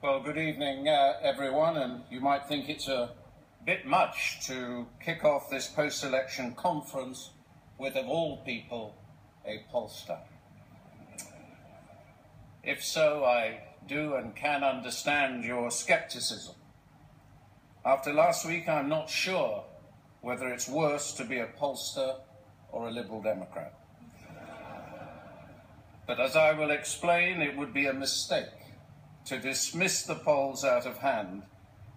Well, good evening, everyone, and you might think it's a bit much to kick off this post-election conference with, of all people, a pollster. If so, I do and can understand your scepticism. After last week, I'm not sure whether it's worse to be a pollster or a Liberal Democrat. But as I will explain, it would be a mistake to dismiss the polls out of hand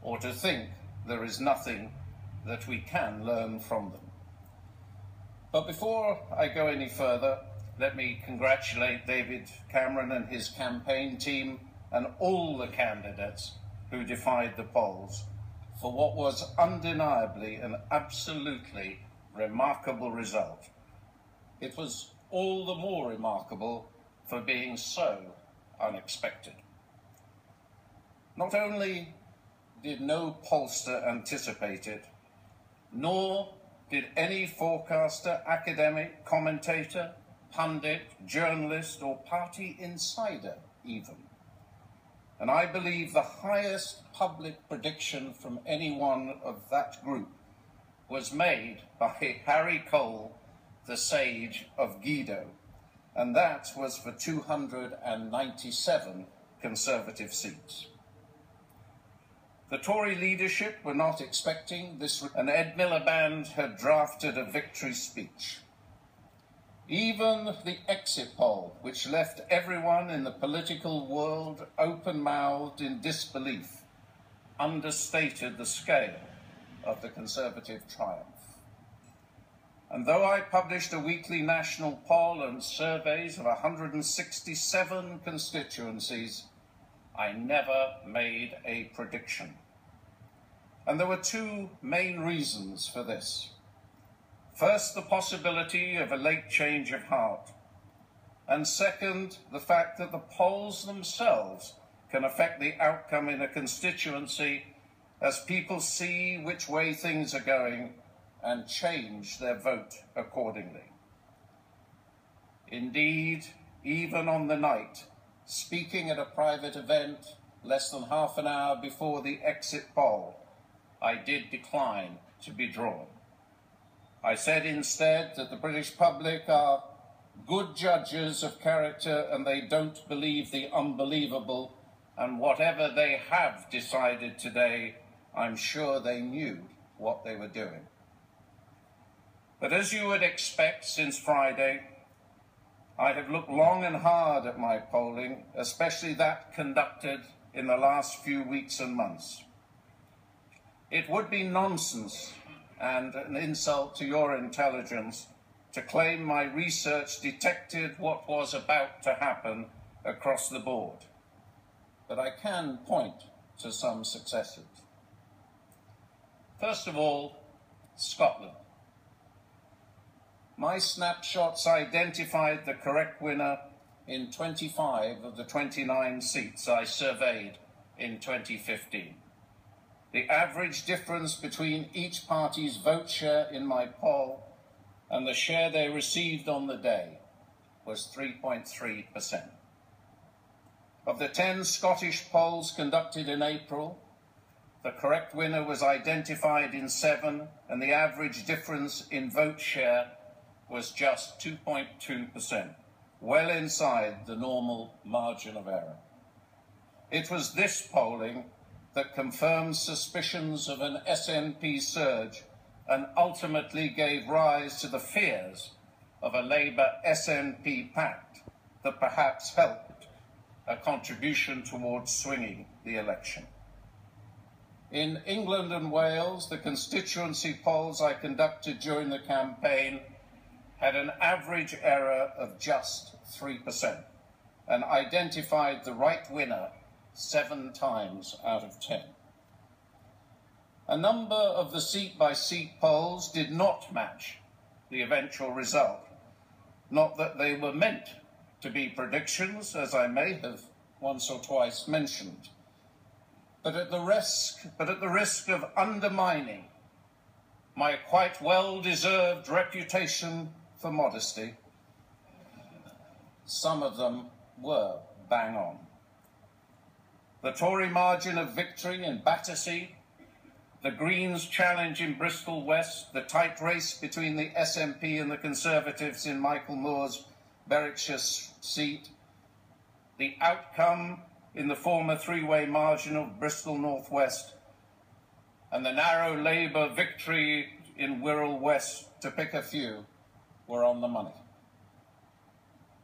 or to think there is nothing that we can learn from them. But before I go any further, let me congratulate David Cameron and his campaign team and all the candidates who defied the polls for what was undeniably an absolutely remarkable result. It was all the more remarkable for being so unexpected. Not only did no pollster anticipate it, nor did any forecaster, academic, commentator, pundit, journalist, or party insider even. And I believe the highest public prediction from anyone of that group was made by Harry Cole, the sage of Guido, and that was for 297 Conservative seats. The Tory leadership were not expecting this, and Ed Miliband had drafted a victory speech. Even the exit poll, which left everyone in the political world open-mouthed in disbelief, understated the scale of the Conservative triumph. And though I published a weekly national poll and surveys of 167 constituencies, I never made a prediction. And there were two main reasons for this. First, the possibility of a late change of heart. And second, the fact that the polls themselves can affect the outcome in a constituency as people see which way things are going and change their vote accordingly. Indeed, even on the night, speaking at a private event less than half an hour before the exit poll, I did decline to be drawn. I said instead that the British public are good judges of character and they don't believe the unbelievable, and whatever they have decided today, I'm sure they knew what they were doing. But as you would expect since Friday, I have looked long and hard at my polling, especially that conducted in the last few weeks and months. It would be nonsense and an insult to your intelligence to claim my research detected what was about to happen across the board. But I can point to some successes. First of all, Scotland. My snapshots identified the correct winner in 25 of the 29 seats I surveyed in 2015. The average difference between each party's vote share in my poll and the share they received on the day was 3.3%. Of the 10 Scottish polls conducted in April, the correct winner was identified in 7, and the average difference in vote share was just 2.2%, well inside the normal margin of error. It was this polling that confirmed suspicions of an SNP surge and ultimately gave rise to the fears of a Labour-SNP pact that perhaps helped a contribution towards swinging the election. In England and Wales, the constituency polls I conducted during the campaign had an average error of just 3% and identified the right winner 7 times out of 10. A number of the seat-by-seat polls did not match the eventual result. Not that they were meant to be predictions, as I may have once or twice mentioned, but at the risk of undermining my quite well-deserved reputation for modesty, some of them were bang on. the Tory margin of victory in Battersea, the Greens' challenge in Bristol West, the tight race between the SNP and the Conservatives in Michael Moore's Berwickshire seat, the outcome in the former three-way margin of Bristol North West, and the narrow Labour victory in Wirral West, to pick a few, were on the money.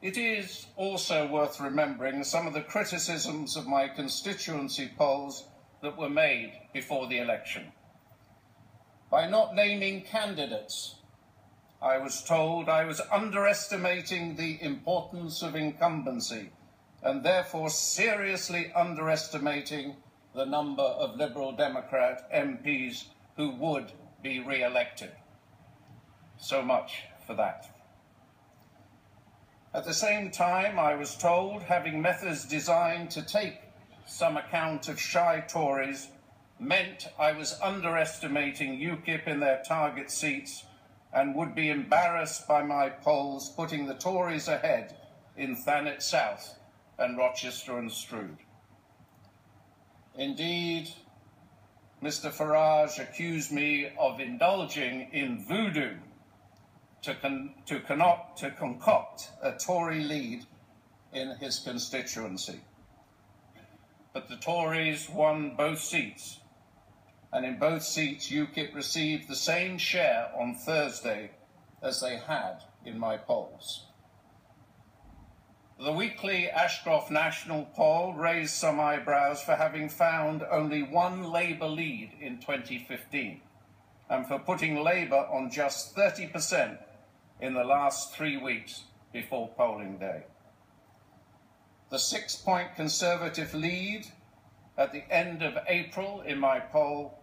It is also worth remembering some of the criticisms of my constituency polls that were made before the election. By not naming candidates, I was told I was underestimating the importance of incumbency and therefore seriously underestimating the number of Liberal Democrat MPs who would be re-elected. So much for that. At the same time, I was told, having methods designed to take some account of shy Tories meant I was underestimating UKIP in their target seats and would be embarrassed by my polls putting the Tories ahead in Thanet South and Rochester and Strood. Indeed, Mr. Farage accused me of indulging in voodoo to concoct a Tory lead in his constituency. But the Tories won both seats, and in both seats UKIP received the same share on Thursday as they had in my polls. The weekly Ashcroft National poll raised some eyebrows for having found only one Labour lead in 2015 and for putting Labour on just 30% in the last 3 weeks before polling day. The 6-point Conservative lead at the end of April in my poll,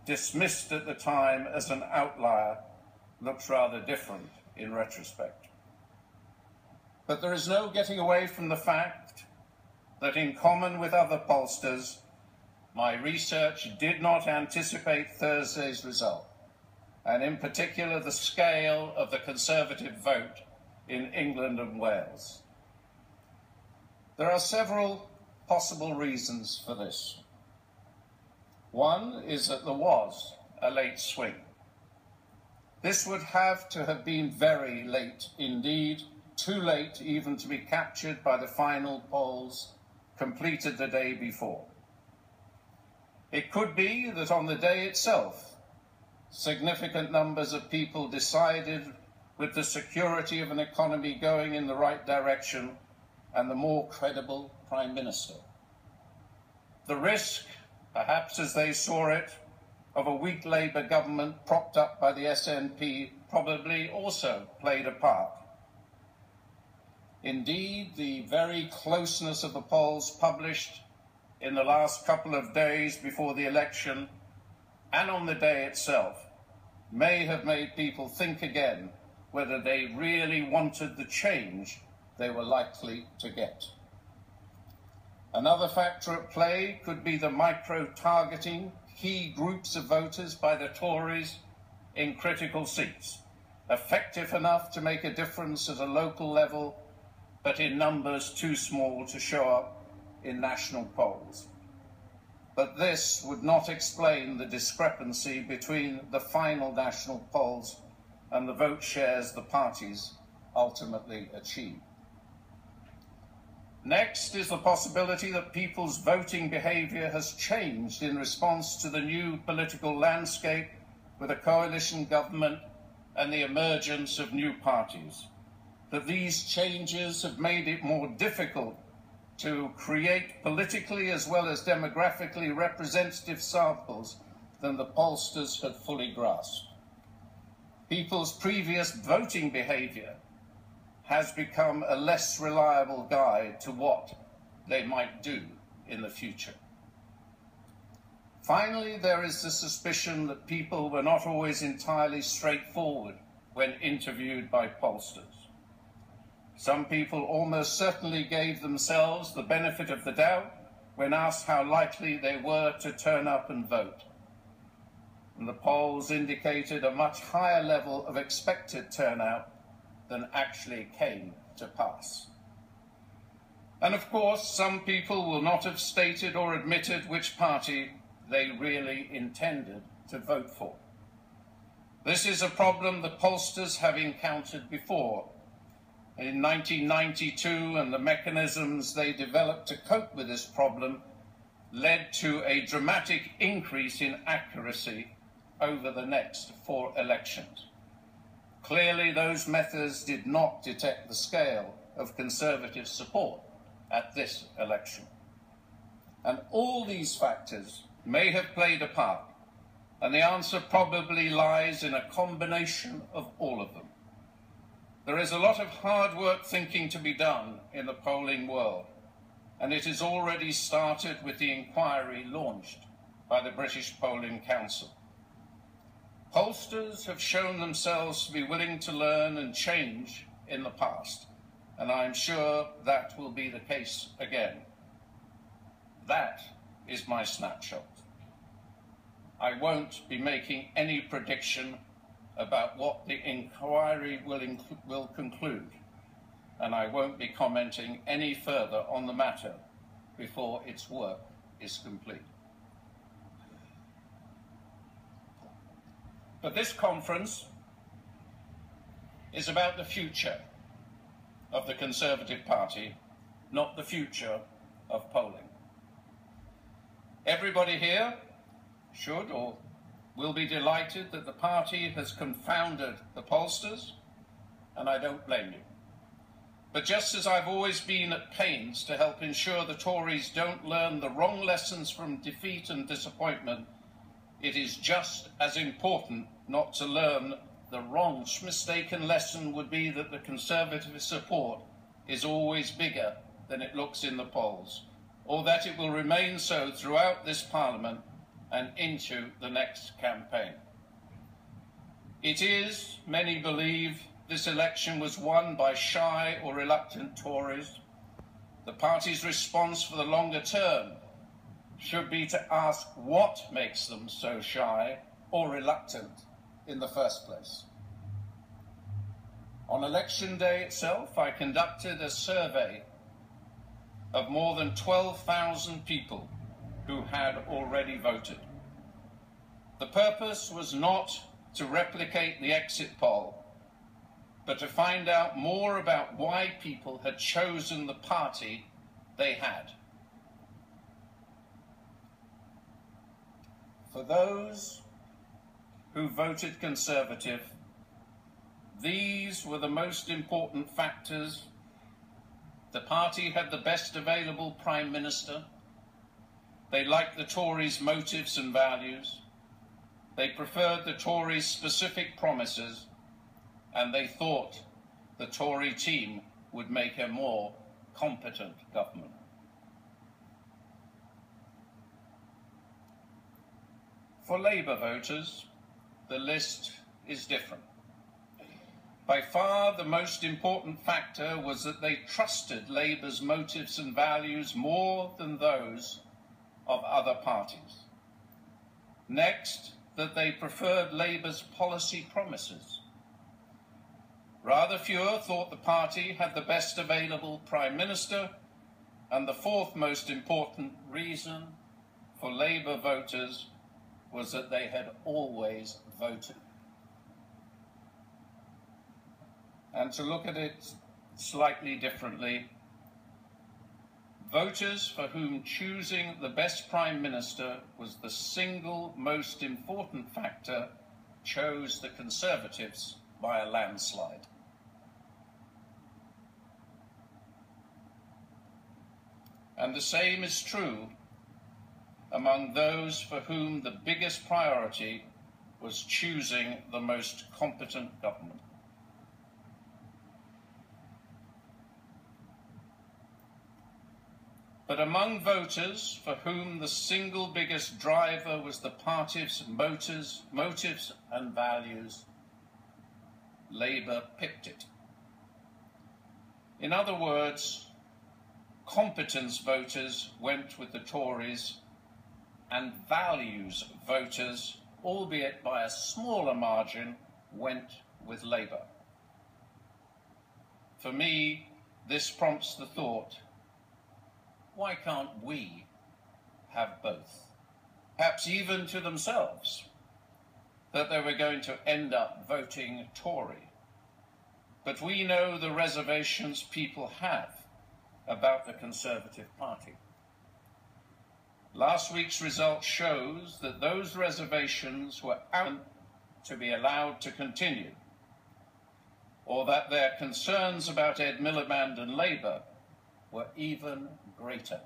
dismissed at the time as an outlier, looks rather different in retrospect. But there is no getting away from the fact that, in common with other pollsters, my research did not anticipate Thursday's result, and in particular the scale of the Conservative vote in England and Wales. There are several possible reasons for this. One is that there was a late swing. This would have to have been very late indeed, too late even to be captured by the final polls completed the day before. It could be that on the day itself, significant numbers of people decided, with the security of an economy going in the right direction and the more credible Prime Minister, the risk, perhaps as they saw it, of a weak Labour government propped up by the SNP probably also played a part. Indeed, the very closeness of the polls published in the last couple of days before the election and on the day itself may have made people think again whether they really wanted the change they were likely to get. Another factor at play could be the micro-targeting key groups of voters by the Tories in critical seats, effective enough to make a difference at a local level, but in numbers too small to show up in national polls. But this would not explain the discrepancy between the final national polls and the vote shares the parties ultimately achieved. Next is the possibility that people's voting behaviour has changed in response to the new political landscape with a coalition government and the emergence of new parties. That these changes have made it more difficult to create politically as well as demographically representative samples than the pollsters had fully grasped. People's previous voting behaviour has become a less reliable guide to what they might do in the future. Finally, there is the suspicion that people were not always entirely straightforward when interviewed by pollsters. Some people almost certainly gave themselves the benefit of the doubt when asked how likely they were to turn up and vote. And the polls indicated a much higher level of expected turnout than actually came to pass. And of course, some people will not have stated or admitted which party they really intended to vote for. This is a problem that pollsters have encountered before. In 1992, and the mechanisms they developed to cope with this problem led to a dramatic increase in accuracy over the next 4 elections. Clearly, those methods did not detect the scale of Conservative support at this election. And all these factors may have played a part, and the answer probably lies in a combination of all of them. There is a lot of hard work thinking to be done in the polling world, and it has already started with the inquiry launched by the British Polling Council. Pollsters have shown themselves to be willing to learn and change in the past, and I'm sure that will be the case again. That is my snapshot. I won't be making any prediction about what the inquiry will conclude, and I won't be commenting any further on the matter before its work is complete. But this conference is about the future of the Conservative Party, not the future of polling. Everybody here should or will be delighted that the party has confounded the pollsters, and I don't blame you. But just as I've always been at pains to help ensure the Tories don't learn the wrong lessons from defeat and disappointment, it is just as important not to learn the wrong, mistaken lesson would be that the Conservative support is always bigger than it looks in the polls, or that it will remain so throughout this Parliament and into the next campaign. It is, many believe, this election was won by shy or reluctant Tories. The party's response for the longer term should be to ask what makes them so shy or reluctant in the first place. On election day itself, I conducted a survey of more than 12,000 people who had already voted. The purpose was not to replicate the exit poll, but to find out more about why people had chosen the party they had. For those who voted Conservative, these were the most important factors. The party had the best available Prime Minister. They liked the Tories' motives and values. They preferred the Tories' specific promises, and they thought the Tory team would make a more competent government. For Labour voters, the list is different. By far, the most important factor was that they trusted Labour's motives and values more than those of other parties. Next, that they preferred Labour's policy promises. Rather fewer thought the party had the best available Prime Minister, and the fourth most important reason for Labour voters was that they had always voted. And to look at it slightly differently, voters for whom choosing the best Prime Minister was the single most important factor chose the Conservatives by a landslide. And the same is true among those for whom the biggest priority was choosing the most competent government. But among voters for whom the single biggest driver was the party's motives and values, Labour picked it. In other words, competence voters went with the Tories, and values voters, albeit by a smaller margin, went with Labour. For me, this prompts the thought, why can't we have both? Perhaps even to themselves, that they were going to end up voting Tory. But we know the reservations people have about the Conservative Party. Last week's result shows that those reservations were out to be allowed to continue, or that their concerns about Ed Miliband and Labour were even greater,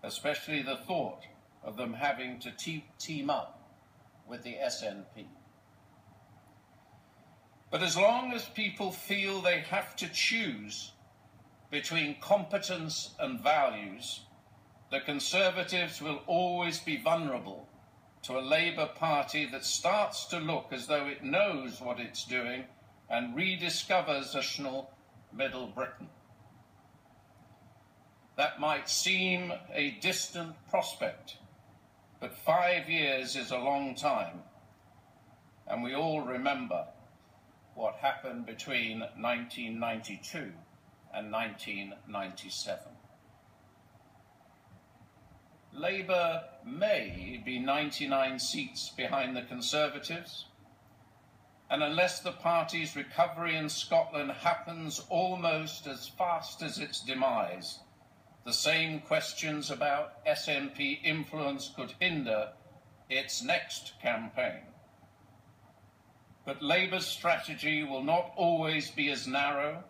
especially the thought of them having to team up with the SNP. But as long as people feel they have to choose between competence and values, the Conservatives will always be vulnerable to a Labour Party that starts to look as though it knows what it's doing and rediscovers national Middle Britain. That might seem a distant prospect, but 5 years is a long time, and we all remember what happened between 1992 and 1997. Labour may be 99 seats behind the Conservatives, and unless the party's recovery in Scotland happens almost as fast as its demise, the same questions about SNP influence could hinder its next campaign. But Labour's strategy will not always be as narrow,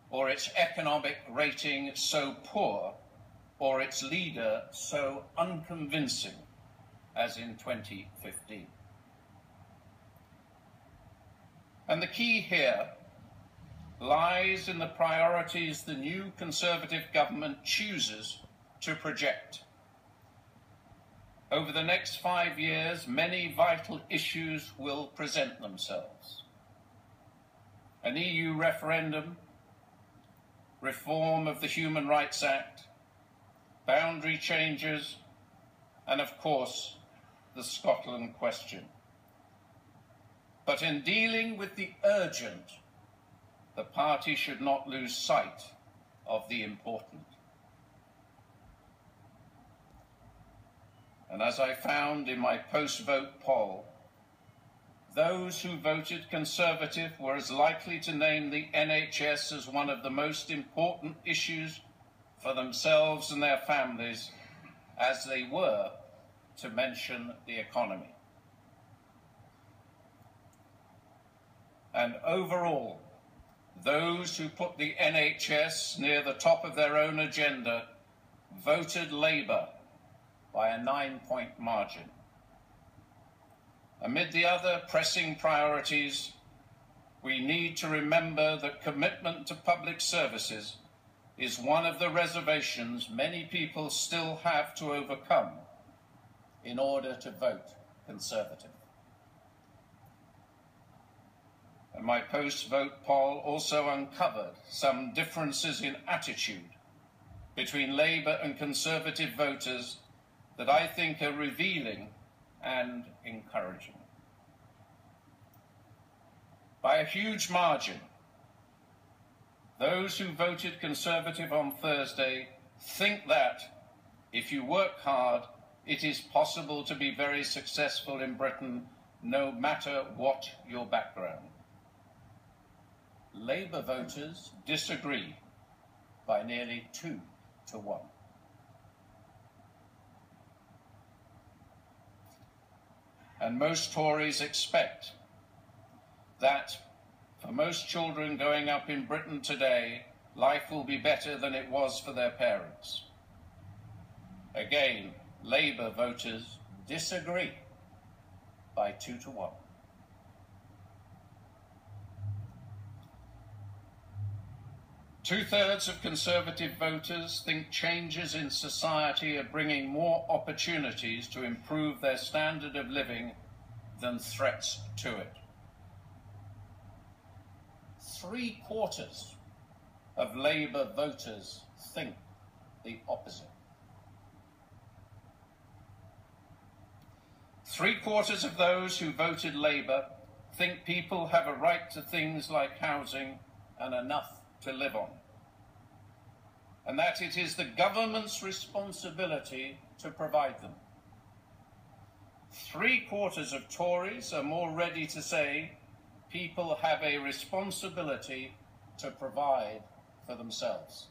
or its economic rating so poor, or its leader so unconvincing as in 2015. And the key here lies in the priorities the new Conservative government chooses to project. Over the next 5 years, many vital issues will present themselves. An EU referendum, reform of the Human Rights Act, boundary changes, and of course, the Scotland question. But in dealing with the urgent, the party should not lose sight of the important. And as I found in my post-vote poll, those who voted Conservative were as likely to name the NHS as one of the most important issues for themselves and their families as they were to mention the economy. And overall, those who put the NHS near the top of their own agenda voted Labour by a 9-point margin. Amid the other pressing priorities, we need to remember that commitment to public services is one of the reservations many people still have to overcome in order to vote Conservative. And my post-vote poll also uncovered some differences in attitude between Labour and Conservative voters that I think are revealing and encouraging. By a huge margin, those who voted Conservative on Thursday think that, if you work hard, it is possible to be very successful in Britain, no matter what your background. Labour voters disagree by nearly 2 to 1. And most Tories expect that for most children growing up in Britain today, life will be better than it was for their parents. Again, Labour voters disagree by 2 to 1. Two-thirds of Conservative voters think changes in society are bringing more opportunities to improve their standard of living than threats to it. 3/4 of Labour voters think the opposite. 3/4 of those who voted Labour think people have a right to things like housing and enough to live on. and that it is the government's responsibility to provide them. 3/4 of Tories are more ready to say people have a responsibility to provide for themselves.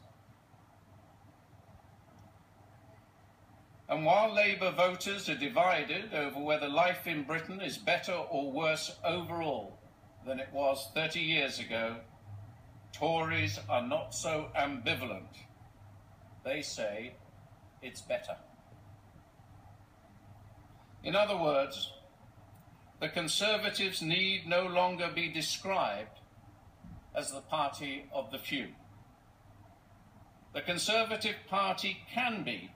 And while Labour voters are divided over whether life in Britain is better or worse overall than it was 30 years ago, Tories are not so ambivalent. They say it's better. In other words, the Conservatives need no longer be described as the party of the few. The Conservative Party can be,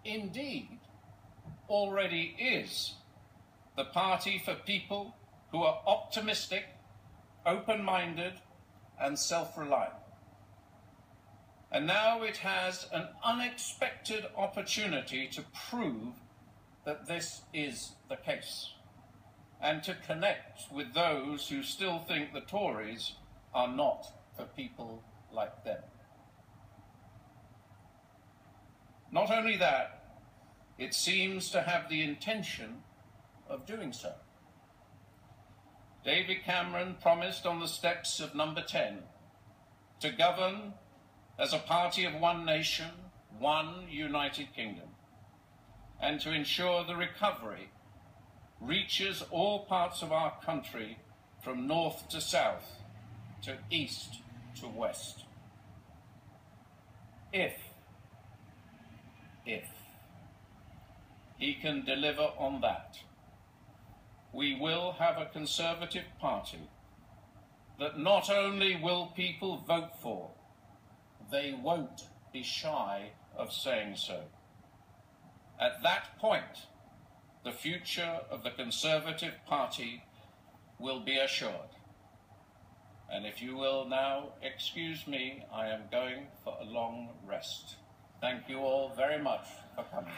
indeed, already is, the party for people who are optimistic, open-minded, and self-reliant. And now it has an unexpected opportunity to prove that this is the case, and to connect with those who still think the Tories are not for people like them. Not only that, it seems to have the intention of doing so. David Cameron promised on the steps of Number 10 to govern as a party of one nation, one United Kingdom, and to ensure the recovery reaches all parts of our country from north to south, to east to west. If he can deliver on that, we will have a Conservative Party that not only will people vote for, they won't be shy of saying so. At that point, the future of the Conservative Party will be assured. And if you will now excuse me, I am going for a long rest. Thank you all very much for coming.